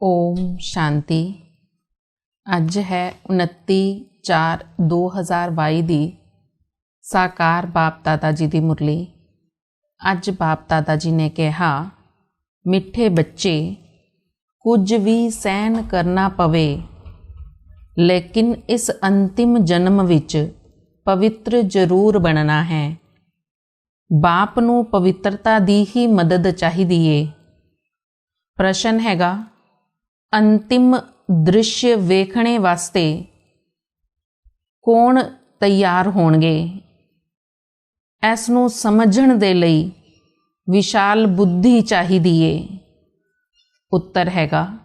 ओम शांति। अज है 29/4/2022 ਦੀ ਸਾਕਾਰ ਬਾਪ ਦਾਦਾ ਜੀ ਦੀ ਮੁਰਲੀ। ਅੱਜ ਬਾਪ ਦਾਦਾ ਜੀ ਨੇ ਕਿਹਾ, ਮਿੱਠੇ ਬੱਚੇ, ਕੁਝ ਵੀ ਸਹਿਣ ਕਰਨਾ ਪਵੇ, ਲੇਕਿਨ ਇਸ ਅੰਤਿਮ ਜਨਮ ਵਿੱਚ ਪਵਿੱਤਰ ਜ਼ਰੂਰ ਬਣਨਾ ਹੈ। ਬਾਪ ਨੂੰ ਪਵਿੱਤਰਤਾ ਦੀ ਹੀ ਮਦਦ ਚਾਹੀਦੀ ਏ। ਪ੍ਰਸ਼ਨ ਹੈਗਾ, अंतिम दृश्य वेखने वास्ते कौन तैयार होणगे? इस नूं समझण दे लई विशाल बुद्धि चाहिदी है। उत्तर हैगा,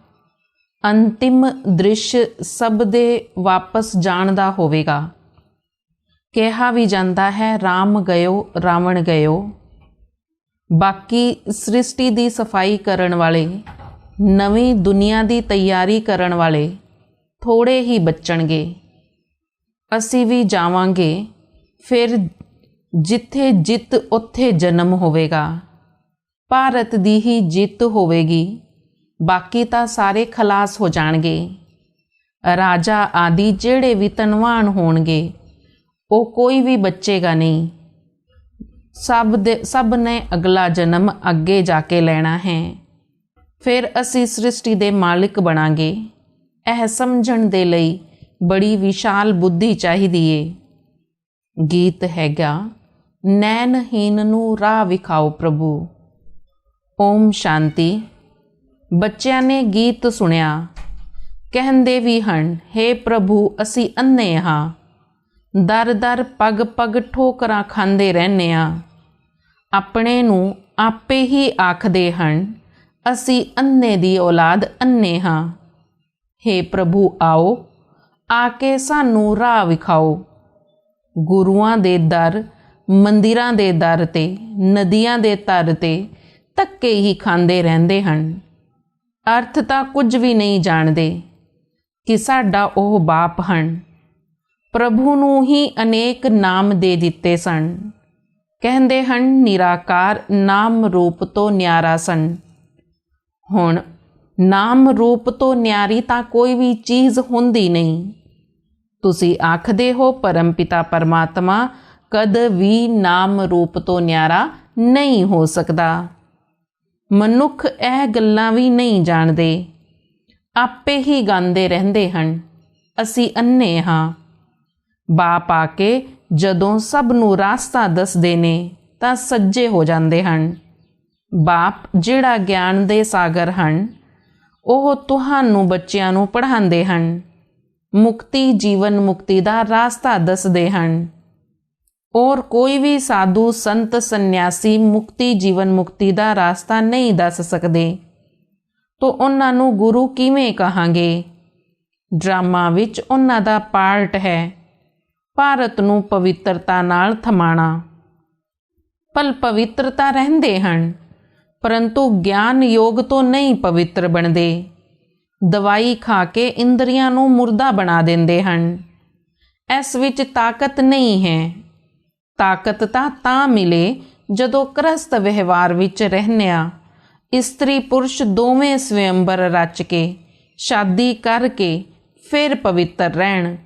अंतिम दृश्य सब दे वापस जाण दा होवेगा। कहा भी जाता है, राम गयो रावण गयो। बाकी सृष्टि दी सफाई करन वाले, नवीं दुनिया की तैयारी करन वाले थोड़े ही बचणगे। असी भी जावांगे, फिर जिथे जित उत्थे जन्म होवेगा। भारत दी ही जित होवेगी, बाकी तां सारे खलास हो जाणगे। राजा आदि जेड़े भी धनवान होणगे, वो कोई भी बचेगा नहीं। सब ने अगला जन्म अगे जाके लेना है। फिर असी सृष्टि दे मालिक बनांगे। यह समझण दे लई बड़ी विशाल बुद्धि चाहिदी है। गीत हैगा, नैनहीन नूं राह विखाओ प्रभु। ओम शांति। बच्चियां ने गीत सुनिया, कहंदे भी हन, हे प्रभु असी अन्ने हां, दर दर पग पग ठोकरां खांदे रहने आ। अपने नूं आपे ही आखदे हन, असी अन्ने दी औलाद अन्ने हाँ। हे प्रभु आओ, आके सानू राह विखाओ। गुरुआं दे दर, मंदिरां दे दर ते, नदियां दे तर ते धक्के ही खांदे रहंदे हन। अर्थ तां कुछ भी नहीं जाणदे कि साडा ओह बाप हन। प्रभु नूं ही अनेक नाम दे दिते सन। कहंदे हन, निराकार नाम रूप तो न्यारा सन। हुण नाम रूप तो न्यारी तां कोई भी चीज़ हुंदी नहीं। तुसी आखदे हो परम पिता परमात्मा कद भी नाम रूप तो न्यारा नहीं हो सकता। मनुख यह गल्लां भी नहीं जाणदे, आपे ही गांदे रहंदे हन, असी अन्ने हां। बाप आके जदों सब नूं रास्ता दसदे ने तां सज्जे हो जांदे हन। बाप जिहड़ा ज्ञान दे सागर हन, ओह तुहानू बच्चियां नू पढ़ांदे हन। मुक्ति जीवन मुक्ति दा रास्ता दसदे हन। और कोई भी साधु संत सन्यासी मुक्ति जीवन मुक्ति दा रास्ता नहीं दस सकदे, तो उन्हां नू गुरु किवें कहांगे? ड्रामा विच उन्हां दा पार्ट है भारत नू पवित्रता नाल थमाणा। पल पवित्रता रहंदे हन, परंतु ज्ञान योग तो नहीं पवित्र बनते। दवाई खा के इंद्रियां नूं मुर्दा बना देंदे हन। इस विच ताकत नहीं है। ताकत तां मिले जदों क्रस्त व्यवहार विच रहनिया इस्त्री पुरुष दोवें स्वयंबर रच के शादी करके फिर पवित्र रहन।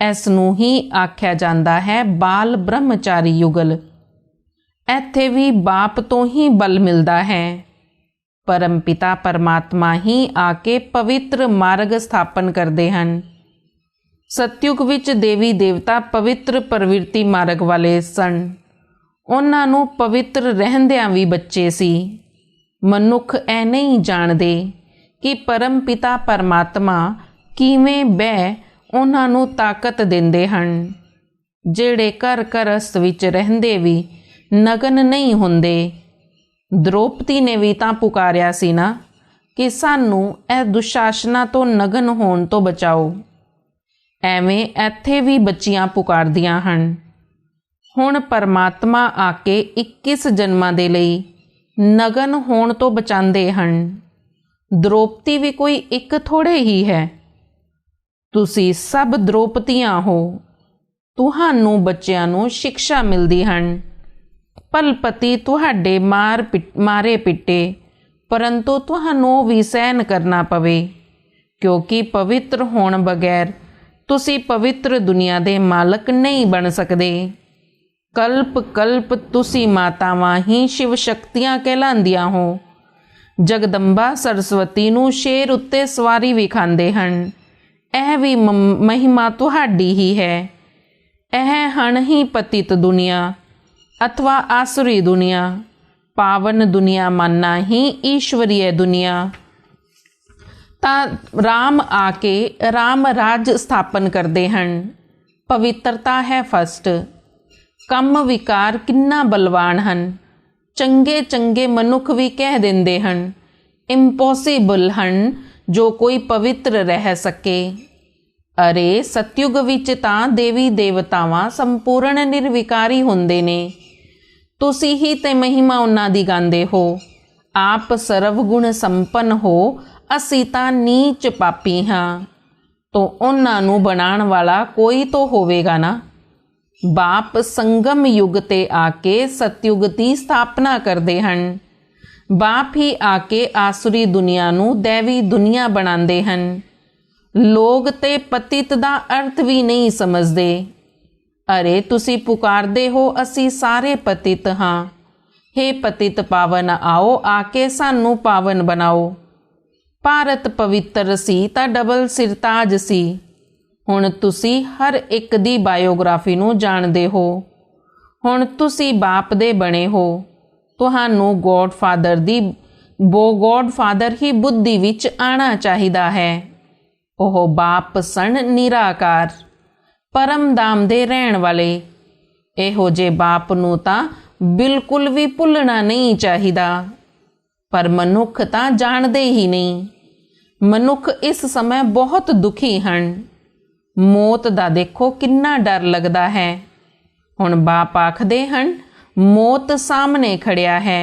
इस नूं ही आख्या जांदा है बाल ब्रह्मचारी युगल। इत्थे भी बाप तो ही बल मिलता है। परम पिता परमात्मा ही आके पवित्र मार्ग स्थापन करते हैं। सतयुग विच देवी देवता पवित्र प्रवृत्ति मार्ग वाले सन। उन्हां नूं पवित्र रहंदियां भी बच्चे सी। मनुख ऐ नहीं जाणदे कि परम पिता परमात्मा किवें बह उन्हां नूं ताकत दिंदे हन। जेड़े घर घरस्त विच रहंदे भी नगन नहीं हुंदे। द्रौपदी ने भी तां पुकारिया सी ना कि सानू ए दुशासना तो नगन होण तो बचाओ। एवें इत्थे भी बच्चियां पुकारदियां हन। हुण परमात्मा आके 21 जन्मां दे लई नगन होण तो बचांदे हन। द्रौपदी भी कोई एक थोड़े ही है। तुसी सब द्रौपदियां हो। तुहानू बच्चियां नू शिक्षा मिलदी हन। पलपति तुहाडे मारे पिटे परंतु तुहानू भी सहन करना पवे, क्योंकि पवित्र होने बगैर तुसी पवित्र दुनिया दे मालक नहीं बन सकदे। कल्प कल्प तुसी मातावां ही शिव शक्तियां कहलांदियां हो। जगदंबा सरस्वती नू शेर उत्ते सवारी विखांदे हन। यह भी महिमा तुहाडी ही है। यह हन ही पतित दुनिया अथवा आसुरी दुनिया। पावन दुनिया मानना ही ईश्वरीय दुनिया। ता राम आके राम राज स्थापन करते हैं। पवित्रता है फस्ट। कम विकार किन्ना बलवान हन। चंगे चंगे मनुख भी कह देंदे हन इंपॉसिबल हन जो कोई पवित्र रह सके। अरे सतयुग विच तां देवी देवतावां संपूर्ण निर्विकारी हुंदे ने। तुसी ही ते महिमा उन्हां दी गांदे हो। आप सर्वगुण संपन्न हो, असी तां नीच पापी हाँ। तो उन्हां नू बनाण वाला कोई तो होवेगा ना। बाप संगम युग ते आके सतयुग दी स्थापना करदे हन। बाप ही आके आसुरी दुनिया नू दैवी दुनिया बनांदे हन। लोग ते पतित दा अर्थ भी नहीं समझदे। अरे तुसी पुकारदे हो असी सारे पतित हाँ। हे पतित पावन आओ, आके सानू पावन बनाओ। भारत पवित्र सी तां डबल सिरताज सी। हुण तुसी हर एक दी बायोग्राफी नू जाणदे हो। हुण तुसी बाप दे बने हो। तुहानू गॉडफादर ही बुद्धि विच आना चाहिदा है। ओह बाप सन निराकार, परम धाम दे रहण वाले। इहो जे बाप नू तां बिल्कुल भी भुलना नहीं चाहिदा। पर मनुख तां जाणदे ही नहीं। मनुख इस समय बहुत दुखी हन। मौत दा देखो किन्ना डर लगदा है। हुण बाप आखदे हन मौत सामने खड़िया है।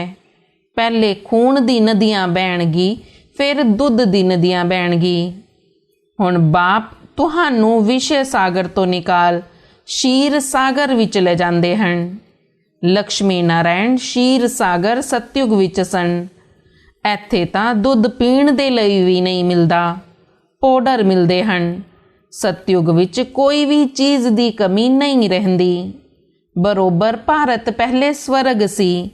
पहले खून दी नदियां बहणगी, फिर दुध दी नदियां बहणगी। हुण बाप तुहानू विषय सागर तो निकाल शीर सागर विच ले जांदे हन। लक्ष्मी नारायण शीर सागर सतयुग विच सन। ਇੱਥੇ ਤਾਂ ਦੁੱਧ ਪੀਣ ਦੇ ਲਈ ਵੀ ਨਹੀਂ ਮਿਲਦਾ, ਪਾਊਡਰ ਮਿਲਦੇ ਹਨ। ਸਤਯੁਗ ਵਿੱਚ ਕੋਈ ਵੀ ਚੀਜ਼ ਦੀ ਕਮੀ ਨਹੀਂ ਰਹਿੰਦੀ। ਬਰੋਬਰ ਭਾਰਤ ਪਹਿਲੇ ਸਵਰਗ ਸੀ,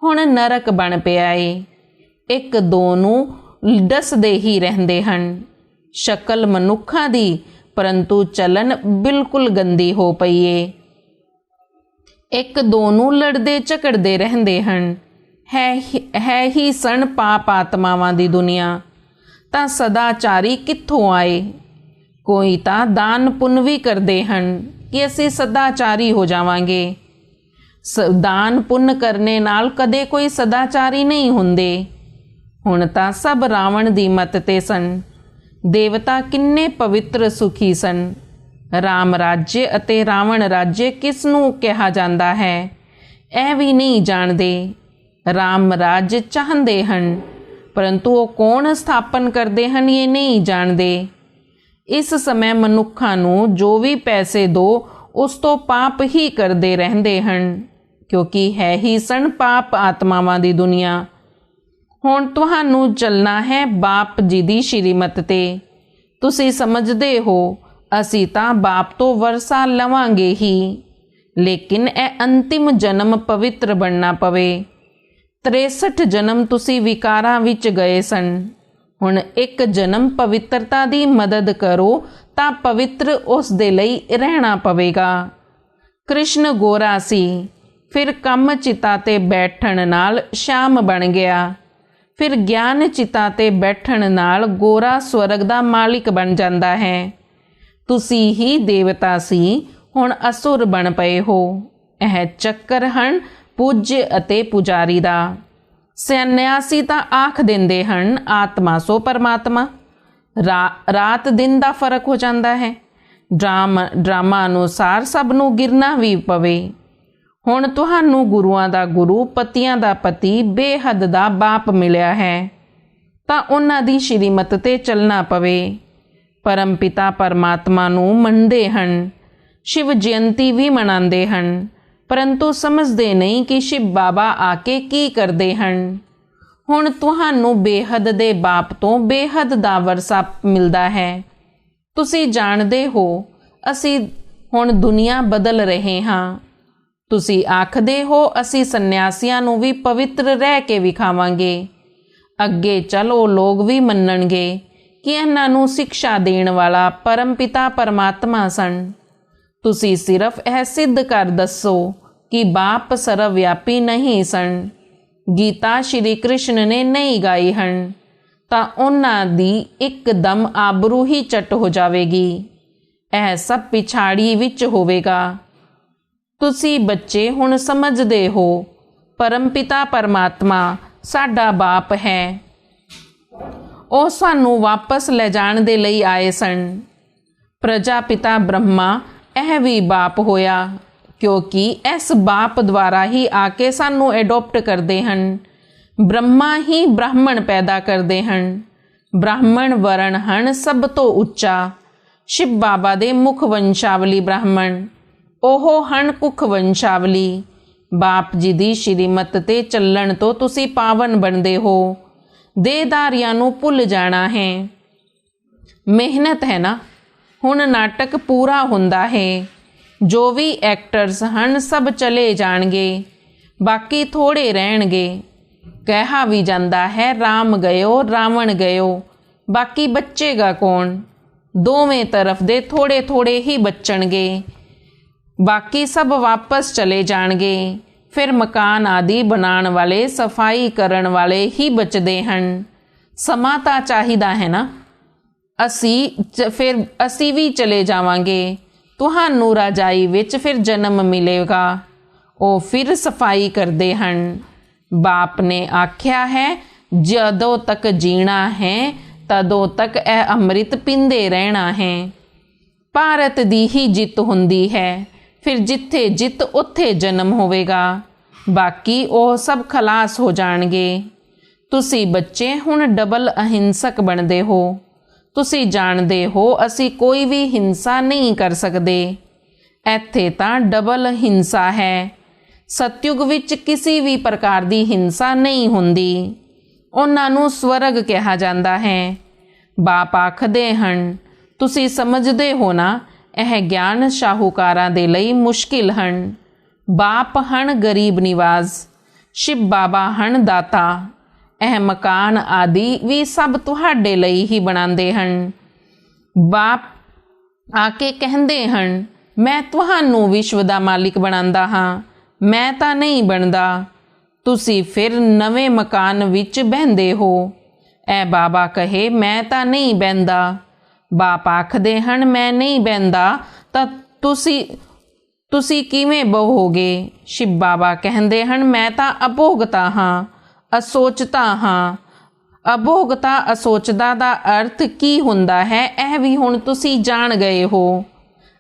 ਹੁਣ ਨਰਕ ਬਣ ਪਿਆ ਏ। ਇੱਕ ਦੋ ਨੂੰ ਦੱਸਦੇ ਹੀ ਰਹਿੰਦੇ ਹਨ। ਸ਼ਕਲ ਮਨੁੱਖਾਂ ਦੀ, ਪਰੰਤੂ ਚਲਨ ਬਿਲਕੁਲ ਗੰਦੀ ਹੋ ਪਈ ਏ। ਇੱਕ ਦੋ ਨੂੰ ਲੜਦੇ ਝਗੜਦੇ ਰਹਿੰਦੇ ਹਨ। ਹੈ ਹੀ ਸਣ ਪਾਪ ਆਤਮਾਵਾਂ ਦੀ ਦੁਨੀਆ। ਤਾਂ ਸਦਾਚਾਰੀ ਕਿੱਥੋਂ ਆਏ? ਕੋਈ ਤਾਂ ਦਾਨ ਪੁੰਨ ਵੀ ਕਰਦੇ ਹਨ ਕਿ ਅਸੀਂ ਸਦਾਚਾਰੀ ਹੋ ਜਾਵਾਂਗੇ। ਦਾਨ ਪੁੰਨ ਕਰਨੇ ਨਾਲ ਕਦੇ ਕੋਈ ਸਦਾਚਾਰੀ ਨਹੀਂ ਹੁੰਦੇ। ਹੁਣ ਤਾਂ ਸਭ ਰਾਵਣ ਦੀ ਮੱਤ ਤੇ ਸਨ। ਦੇਵਤਾ ਕਿੰਨੇ ਪਵਿੱਤਰ ਸੁਖੀ ਸਨ। ਰਾਮ ਰਾਜ੍य ਅਤੇ ਰਾਵਣ ਰਾਜ੍य ਕਿਸ ਨੂੰ ਕਿਹਾ ਜਾਂਦਾ ਹੈ ਇਹ ਵੀ ਨਹੀਂ ਜਾਣਦੇ। ਰਾਮ ਰਾਜ ਚਾਹੁੰਦੇ ਹਨ, ਪਰੰਤੂ ਉਹ ਕੌਣ ਸਥਾਪਨ ਕਰਦੇ ਹਨ ਇਹ ਨਹੀਂ ਜਾਣਦੇ। ਇਸ ਸਮੇਂ ਮਨੁੱਖਾਂ ਨੂੰ ਜੋ ਵੀ ਪੈਸੇ ਦੋ ਉਸ ਤੋਂ ਪਾਪ ਹੀ ਕਰਦੇ ਰਹਿੰਦੇ ਹਨ, ਕਿਉਂਕਿ ਹੈ ਹੀ ਸਣ ਪਾਪ ਆਤਮਾਵਾਂ ਦੀ ਦੁਨੀਆ। ਹੁਣ ਤੁਹਾਨੂੰ ਚੱਲਣਾ ਹੈ ਬਾਪ ਜੀ ਦੀ ਸ਼੍ਰੀਮਤ ਤੇ। ਤੁਸੀਂ ਸਮਝਦੇ ਹੋ ਅਸੀਂ ਤਾਂ ਬਾਪ ਤੋਂ ਵਰਸਾ ਲਵਾਂਗੇ ਹੀ, ਲੇਕਿਨ ਇਹ ਅੰਤਿਮ ਜਨਮ ਪਵਿੱਤਰ ਬਣਨਾ ਪਵੇ। 63 ਜਨਮ ਤੁਸੀਂ ਵਿਕਾਰਾਂ ਵਿੱਚ ਗਏ ਸਨ। ਹੁਣ ਇੱਕ ਜਨਮ ਪਵਿੱਤਰਤਾ ਦੀ ਮਦਦ ਕਰੋ ਤਾਂ ਪਵਿੱਤਰ ਉਸ ਦੇ ਲਈ ਰਹਿਣਾ ਪਵੇਗਾ। ਕ੍ਰਿਸ਼ਨ ਗੋਰਾ ਸੀ, ਫਿਰ ਕੰਮ ਚਿਤਾ ਤੇ ਬੈਠਣ ਨਾਲ ਸ਼ਾਮ ਬਣ ਗਿਆ। ਫਿਰ ਗਿਆਨ ਚਿਤਾ ਤੇ ਬੈਠਣ ਨਾਲ ਗੋਰਾ ਸਵਰਗ ਦਾ ਮਾਲਿਕ ਬਣ ਜਾਂਦਾ ਹੈ। ਤੁਸੀਂ ਹੀ ਦੇਵਤਾ ਸੀ, ਹੁਣ ਅਸੁਰ ਬਣ ਪਏ ਹੋ। ਇਹ ਚੱਕਰ ਹਨ ਪੂਜ ਅਤੇ ਪੁਜਾਰੀ ਦਾ। ਸੰਨਿਆਸੀ ਤਾਂ ਆਖ ਦਿੰਦੇ ਹਨ ਆਤਮਾ ਸੋ ਪਰਮਾਤਮਾ। ਰਾਤ ਦਿਨ ਦਾ ਫਰਕ ਹੋ ਜਾਂਦਾ ਹੈ। ਡਰਾਮਾ ਅਨੁਸਾਰ ਸਭ ਨੂੰ ਗਿਰਨਾ ਵੀ ਪਵੇ। ਹੁਣ ਤੁਹਾਨੂੰ ਗੁਰੂਆਂ ਦਾ ਗੁਰੂ, ਪਤੀਆਂ ਦਾ ਪਤੀ, ਬੇਹੱਦ ਦਾ ਬਾਪ ਮਿਲਿਆ ਹੈ, ਤਾਂ ਉਹਨਾਂ ਦੀ ਸ਼੍ਰੀਮਤ ਤੇ ਚੱਲਣਾ ਪਵੇ। ਪਰਮ ਪਿਤਾ ਪਰਮਾਤਮਾ ਨੂੰ ਮੰਨਦੇ ਹਨ, ਸ਼ਿਵ ਜਯੰਤੀ ਵੀ ਮਨਾਉਂਦੇ ਹਨ, ਪਰੰਤੂ ਸਮਝਦੇ ਨਹੀਂ ਕਿ ਸ਼ਿਵ ਬਾਬਾ ਆ ਕੇ ਕੀ ਕਰਦੇ ਹਨ। ਹੁਣ ਤੁਹਾਨੂੰ ਬੇਹੱਦ ਦੇ ਬਾਪ ਤੋਂ ਬੇਹੱਦ ਦਾ ਵਰਸਾ ਮਿਲਦਾ ਹੈ। ਤੁਸੀਂ ਜਾਣਦੇ ਹੋ ਅਸੀਂ ਹੁਣ ਦੁਨੀਆ ਬਦਲ ਰਹੇ ਹਾਂ। ਤੁਸੀਂ ਆਖਦੇ ਹੋ ਅਸੀਂ ਸੰਨਿਆਸੀਆਂ ਨੂੰ ਵੀ ਪਵਿੱਤਰ ਰਹਿ ਕੇ ਵਿਖਾਵਾਂਗੇ। ਅੱਗੇ ਚੱਲ ਉਹ ਲੋਕ ਵੀ ਮੰਨਣਗੇ ਕਿ ਇਹਨਾਂ ਨੂੰ ਸਿੱਖਿਆ ਦੇਣ ਵਾਲਾ ਪਰਮ ਪਿਤਾ ਪਰਮਾਤਮਾ ਸਨ। ਤੁਸੀਂ ਸਿਰਫ ਇਹ ਸਿੱਧ ਕਰ ਦੱਸੋ ਕਿ ਬਾਪ ਸਰਵਵਿਆਪੀ ਨਹੀਂ ਸਨ। ਗੀਤਾ ਸ਼੍ਰੀ ਕ੍ਰਿਸ਼ਨ ਨੇ ਨਹੀਂ ਗਾਈ ਹਨ ਤਾਂ ਉਹਨਾਂ ਦੀ ਇੱਕਦਮ ਆਬਰੂ ਹੀ ਚੱਟ ਹੋ ਜਾਵੇਗੀ। ਇਹ ਸਭ ਪਿਛਾੜੀ ਵਿੱਚ ਹੋਵੇਗਾ। ਤੁਸੀਂ ਬੱਚੇ ਹੁਣ ਸਮਝਦੇ ਹੋ ਪਰਮਪਿਤਾ ਪਰਮਾਤਮਾ ਸਾਡਾ ਬਾਪ ਹੈ। ਉਹ ਸਾਨੂੰ ਵਾਪਸ ਲੈ ਜਾਣ ਦੇ ਲਈ ਆਏ ਸਨ। ਪ੍ਰਜਾਪਿਤਾ ਬ੍ਰਹਮਾ ਇਹ ਵੀ ਬਾਪ ਹੋਇਆ ਕਿਉਂਕਿ ਇਸ ਬਾਪ ਦੁਆਰਾ ਹੀ ਆ ਕੇ ਸਾਨੂੰ ਐਡੋਪਟ ਕਰਦੇ ਹਨ। ਬ੍ਰਹਮਾ ਹੀ ਬ੍ਰਾਹਮਣ ਪੈਦਾ ਕਰਦੇ ਹਨ। ਬ੍ਰਾਹਮਣ ਵਰਣ ਹਨ ਸਭ ਤੋਂ ਉੱਚਾ। ਸ਼ਿਵ ਬਾਬਾ ਦੇ ਮੁੱਖ ਵੰਸ਼ਾਵਲੀ ਬ੍ਰਾਹਮਣ, ਉਹ ਹਨ ਕੁੱਖ ਵੰਸ਼ਾਵਲੀ। ਬਾਪ ਜੀ ਦੀ ਸ਼੍ਰੀਮਤ ਤੇ ਚੱਲਣ ਤੋਂ ਤੁਸੀਂ ਪਾਵਨ ਬਣਦੇ ਹੋ। ਦੇਹਦਾਰੀਆਂ ਨੂੰ ਭੁੱਲ ਜਾਣਾ ਹੈ। ਮਿਹਨਤ ਹੈ ਨਾ। ਹੁਣ ਨਾਟਕ ਪੂਰਾ ਹੁੰਦਾ ਹੈ। ਜੋ ਵੀ ਐਕਟਰਸ ਹਨ ਸਭ ਚਲੇ ਜਾਣਗੇ, ਬਾਕੀ ਥੋੜੇ ਰਹਿਣਗੇ। ਕਿਹਾ ਵੀ ਜਾਂਦਾ ਹੈ ਰਾਮ ਗਇਓ ਰਾਵਣ ਗਇਓ, ਬਾਕੀ ਬਚੇਗਾ ਕੌਣ? ਦੋਵੇਂ ਤਰਫ ਦੇ ਥੋੜੇ ਥੋੜੇ ਹੀ ਬਚਣਗੇ, ਬਾਕੀ ਸਭ ਵਾਪਸ ਚਲੇ ਜਾਣਗੇ। ਫਿਰ ਮਕਾਨ ਆਦਿ ਬਣਾਉਣ ਵਾਲੇ, ਸਫਾਈ ਕਰਨ ਵਾਲੇ ਹੀ ਬਚਦੇ ਹਨ। ਸਮਾਂ ਤਾਂ ਚਾਹੀਦਾ ਹੈ ਨਾ। ਫਿਰ ਅਸੀਂ ਵੀ ਚਲੇ ਜਾਵਾਂਗੇ। ਤੁਹਾਨੂੰ ਰਜਾਈ ਵਿੱਚ ਫਿਰ ਜਨਮ ਮਿਲੇਗਾ। ਉਹ ਫਿਰ ਸਫਾਈ ਕਰਦੇ ਹਨ। ਬਾਪ ਨੇ ਆਖਿਆ ਹੈ ਜਦੋਂ ਤੱਕ ਜੀਣਾ ਹੈ ਤਦੋਂ ਤੱਕ ਇਹ ਅੰਮ੍ਰਿਤ ਪੀਂਦੇ ਰਹਿਣਾ ਹੈ। ਭਾਰਤ ਦੀ ਹੀ ਜਿੱਤ ਹੁੰਦੀ ਹੈ। ਫਿਰ ਜਿੱਥੇ ਜਿੱਤ ਉੱਥੇ ਜਨਮ ਹੋਵੇਗਾ, ਬਾਕੀ ਉਹ ਸਭ ਖਲਾਸ ਹੋ ਜਾਣਗੇ। ਤੁਸੀਂ ਬੱਚੇ ਹੁਣ ਡਬਲ ਅਹਿੰਸਕ ਬਣਦੇ ਹੋ। ਤੁਸੀਂ ਜਾਣਦੇ ਹੋ ਅਸੀਂ ਕੋਈ ਵੀ ਹਿੰਸਾ ਨਹੀਂ ਕਰ ਸਕਦੇ। ਇੱਥੇ ਤਾਂ ਡਬਲ ਹਿੰਸਾ ਹੈ। ਸਤਯੁਗ ਵਿੱਚ ਕਿਸੇ ਵੀ ਪ੍ਰਕਾਰ ਦੀ ਹਿੰਸਾ ਨਹੀਂ ਹੁੰਦੀ। ਉਹਨਾਂ ਨੂੰ ਸਵਰਗ ਕਿਹਾ ਜਾਂਦਾ ਹੈ। ਬਾਪ ਆਖਦੇ ਹਨ ਤੁਸੀਂ ਸਮਝਦੇ ਹੋ ਨਾ, ਇਹ ਗਿਆਨ ਸ਼ਾਹੂਕਾਰਾਂ ਦੇ ਲਈ ਮੁਸ਼ਕਿਲ ਹਨ। ਬਾਪ ਹਨ ਗਰੀਬ ਨਿਵਾਜ਼, ਸ਼ਿਵ ਬਾਬਾ ਹਨ ਦਾਤਾ। ਇਹ ਮਕਾਨ ਆਦਿ ਵੀ ਸਭ ਤੁਹਾਡੇ ਲਈ ਹੀ ਬਣਾਉਂਦੇ ਹਨ। ਬਾਪ ਆ ਕੇ ਕਹਿੰਦੇ ਹਨ ਮੈਂ ਤੁਹਾਨੂੰ ਵਿਸ਼ਵ ਦਾ ਮਾਲਿਕ ਬਣਾਉਂਦਾ ਹਾਂ, ਮੈਂ ਤਾਂ ਨਹੀਂ ਬਣਦਾ। ਤੁਸੀਂ ਫਿਰ ਨਵੇਂ ਮਕਾਨ ਵਿੱਚ ਬਹਿੰਦੇ ਹੋ। ਇਹ ਬਾਬਾ ਕਹੇ ਮੈਂ ਤਾਂ ਨਹੀਂ ਬਹਿੰਦਾ। ਬਾਪ ਆਖਦੇ ਹਨ ਮੈਂ ਨਹੀਂ ਬਹਿੰਦਾ ਤਾਂ ਤੁਸੀਂ ਕਿਵੇਂ ਬਹੋਗੇ? ਸ਼ਿਵ ਬਾਬਾ ਕਹਿੰਦੇ ਹਨ ਮੈਂ ਤਾਂ ਅਭੋਗਤਾ ਹਾਂ, ਅਸੋਚਤਾ ਹਾਂ। ਅਭੋਗਤਾ ਅਸੋਚਦਾ ਦਾ ਅਰਥ ਕੀ ਹੁੰਦਾ ਹੈ ਇਹ ਵੀ ਹੁਣ ਤੁਸੀਂ ਜਾਣ ਗਏ ਹੋ।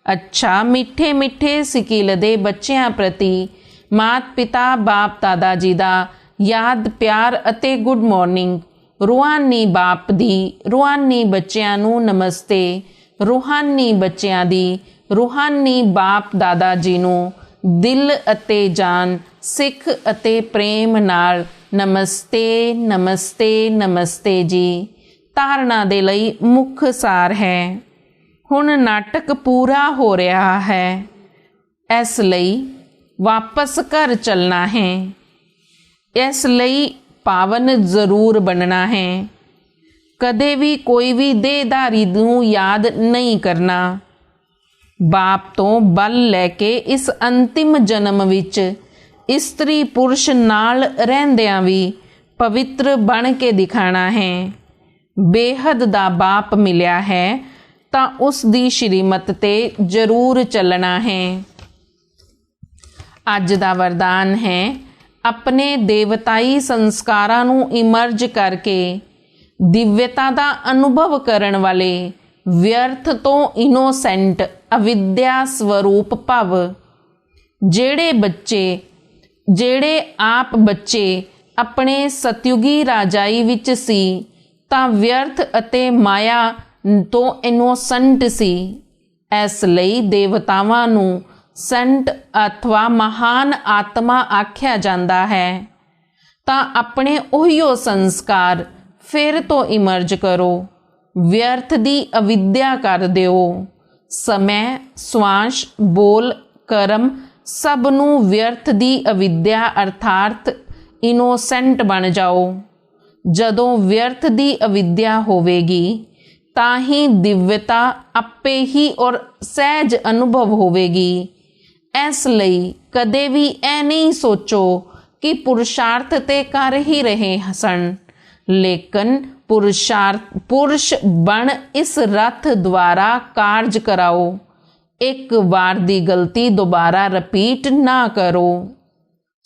ਅੱਛਾ, ਮਿੱਠੇ ਮਿੱਠੇ ਸਿਕਿਲ ਦੇ ਬੱਚਿਆਂ ਪ੍ਰਤੀ ਮਾਤ ਪਿਤਾ ਬਾਪ ਦਾਦਾ ਜੀ ਦਾ ਯਾਦ ਪਿਆਰ ਅਤੇ ਗੁੱਡ ਮਾਰਨਿੰਗ। ਰੂਹਾਨੀ ਬਾਪ ਦੀ ਰੂਹਾਨੀ ਬੱਚਿਆਂ ਨੂੰ ਨਮਸਤੇ। ਰੂਹਾਨੀ ਬੱਚਿਆਂ ਦੀ ਰੂਹਾਨੀ ਬਾਪ ਦਾਦਾ ਜੀ ਨੂੰ ਦਿਲ ਅਤੇ ਜਾਨ, ਸਿੱਖ ਅਤੇ ਪ੍ਰੇਮ ਨਾਲ ਨਮਸਤੇ ਨਮਸਤੇ ਨਮਸਤੇ ਜੀ। ਧਾਰਨਾ ਦੇ ਲਈ ਮੁੱਖ ਸਾਰ ਹੈ। ਹੁਣ ਨਾਟਕ ਪੂਰਾ ਹੋ ਰਿਹਾ ਹੈ, ਇਸ ਲਈ ਵਾਪਸ ਘਰ ਚੱਲਣਾ ਹੈ। ਇਸ ਲਈ ਪਾਵਨ ਜ਼ਰੂਰ ਬਣਨਾ ਹੈ। ਕਦੇ ਵੀ ਕੋਈ ਵੀ ਦੇਹਧਾਰੀ ਨੂੰ ਯਾਦ ਨਹੀਂ ਕਰਨਾ। ਬਾਪ ਤੋਂ ਬਲ ਲੈ ਕੇ ਇਸ ਅੰਤਿਮ ਜਨਮ ਵਿੱਚ ਇਸਤਰੀ ਪੁਰਸ਼ ਨਾਲ ਰਹਿੰਦਿਆਂ ਵੀ ਪਵਿੱਤਰ ਬਣ ਕੇ ਦਿਖਾਣਾ ਹੈ। ਬੇਹੱਦ ਦਾ ਬਾਪ ਮਿਲਿਆ ਹੈ ਤਾਂ ਉਸ ਦੀ ਸ਼੍ਰੀਮਤ ਤੇ ਜ਼ਰੂਰ ਚੱਲਣਾ ਹੈ। ਅੱਜ ਦਾ ਵਰਦਾਨ ਹੈ ਆਪਣੇ ਦੇਵਤਾਈ ਸੰਸਕਾਰਾਂ ਨੂੰ ਇਮਰਜ ਕਰਕੇ ਦਿਵਯਤਾ ਦਾ ਅਨੁਭਵ ਕਰਨ ਵਾਲੇ ਵਿਅਰਥ ਤੋਂ ਇਨੋਸੈਂਟ ਅਵਿਦਿਆ ਸਵਰੂਪ ਭਵ। ਜਿਹੜੇ ਆਪ ਬੱਚੇ ਆਪਣੇ ਸਤਯੁਗੀ ਰਾਜਾਈ ਵਿੱਚ ਸੀ ਤਾਂ ਵਿਅਰਥ ਅਤੇ ਮਾਇਆ ਤੋਂ ਇਨੋਸੈਂਟ ਸੀ। ਇਸ ਲਈ ਦੇਵਤਾਵਾਂ ਨੂੰ ਸੰਤ ਅਥਵਾ ਮਹਾਨ ਆਤਮਾ ਆਖਿਆ ਜਾਂਦਾ ਹੈ। ਤਾਂ ਆਪਣੇ ਉਹੀਓ ਸੰਸਕਾਰ ਫਿਰ ਤੋਂ ਇਮਰਜ ਕਰੋ। ਵਿਅਰਥ ਦੀ ਅਵਿਦਿਆ ਕਰ ਦਿਓ। ਸਮੇਂ, ਸਵਾਂਸ਼, ਬੋਲ, ਕਰਮ ਸਭ ਨੂੰ ਵਿਅਰਥ ਦੀ ਅਵਿਦਿਆ ਅਰਥਾਤ ਇਨੋਸੈਂਟ ਬਣ ਜਾਓ। ਜਦੋਂ ਵਿਅਰਥ ਦੀ ਅਵਿਦਿਆ ਹੋਵੇਗੀ ਤਾਂ ਹੀ ਦਿਵਯਤਾ ਆਪੇ ਹੀ ਔਰ ਸਹਿਜ ਅਨੁਭਵ ਹੋਵੇਗੀ। ਇਸ ਲਈ ਕਦੇ ਵੀ ਇਹ ਨਹੀਂ ਸੋਚੋ ਕਿ ਪੁਰਸ਼ਾਰਥ ਤੇ ਕਰ ਹੀ ਰਹੇ ਸਨ, ਲੇਕਿਨ ਪੁਰਸ਼ ਬਣ ਇਸ ਰਥ ਦੁਆਰਾ ਕਾਰਜ ਕਰਾਓ। ਇੱਕ ਵਾਰ ਦੀ ਗਲਤੀ ਦੁਬਾਰਾ ਰਿਪੀਟ ਨਾ ਕਰੋ।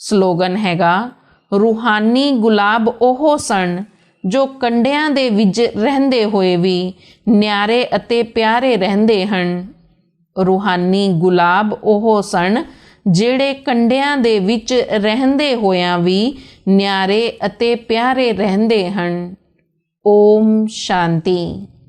ਸਲੋਗਨ ਹੈਗਾ, ਰੂਹਾਨੀ ਗੁਲਾਬ ਉਹ ਸਨ ਜੋ ਕੰਡਿਆਂ ਦੇ ਵਿੱਚ ਰਹਿੰਦੇ ਹੋਏ ਵੀ ਨਿਆਰੇ ਅਤੇ ਪਿਆਰੇ ਰਹਿੰਦੇ ਹਨ। ਰੂਹਾਨੀ ਗੁਲਾਬ ਉਹ ਸਨ ਜਿਹੜੇ ਕੰਡਿਆਂ ਦੇ ਵਿੱਚ ਰਹਿੰਦੇ ਹੋਇਆਂ ਵੀ ਨਿਆਰੇ ਅਤੇ ਪਿਆਰੇ ਰਹਿੰਦੇ ਹਨ। ਓਮ ਸ਼ਾਂਤੀ।